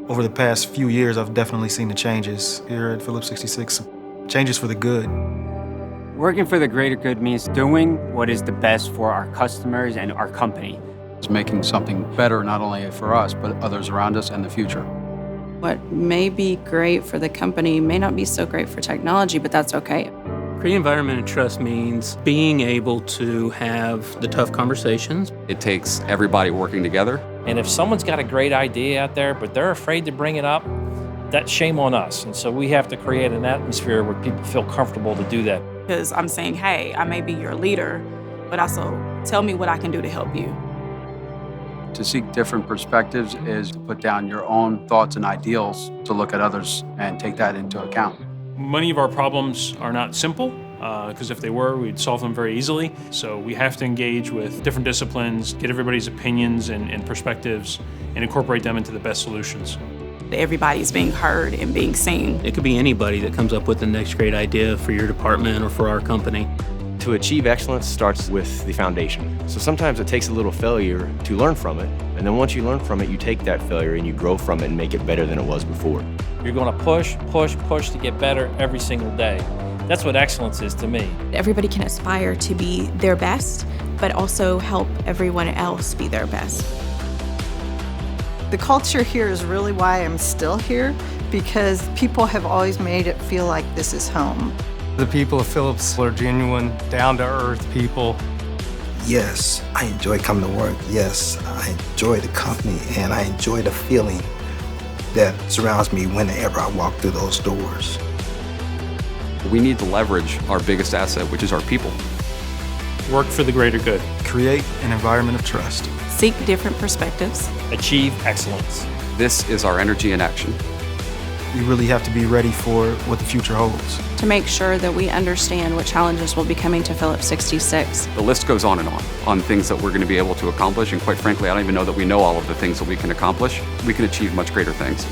Over the past few years, I've definitely seen the changes here at Phillips 66, changes for the good. Working for the greater good means doing what is the best for our customers and our company. It's making something better not only for us, but others around us and the future. What may be great for the company may not be so great for technology, but that's okay. Creating environment and trust means being able to have the tough conversations. It takes everybody working together. And if someone's got a great idea out there, but they're afraid to bring it up, that's shame on us. And so we have to create an atmosphere where people feel comfortable to do that. Because I'm saying, hey, I may be your leader, but also tell me what I can do to help you. To seek different perspectives is to put down your own thoughts and ideals, to look at others and take that into account. Many of our problems are not simple, because if they were, we'd solve them very easily. So we have to engage with different disciplines, get everybody's opinions and perspectives, and incorporate them into the best solutions. Everybody's being heard and being seen. It could be anybody that comes up with the next great idea for your department or for our company. To achieve excellence starts with the foundation. So sometimes it takes a little failure to learn from it, and then once you learn from it, you take that failure and you grow from it and make it better than it was before. You're going to push, push, push to get better every single day. That's what excellence is to me. Everybody can aspire to be their best, but also help everyone else be their best. The culture here is really why I'm still here, because people have always made it feel like this is home. The people of Phillips are genuine, down-to-earth people. Yes, I enjoy coming to work. Yes, I enjoy the company, and I enjoy the feeling that surrounds me whenever I walk through those doors. We need to leverage our biggest asset, which is our people. Work for the greater good. Create an environment of trust. Seek different perspectives. Achieve excellence. This is our energy in action. We really have to be ready for what the future holds. To make sure that we understand what challenges will be coming to Phillips 66. The list goes on and on things that we're going to be able to accomplish, and quite frankly, I don't even know that we know all of the things that we can accomplish. We can achieve much greater things.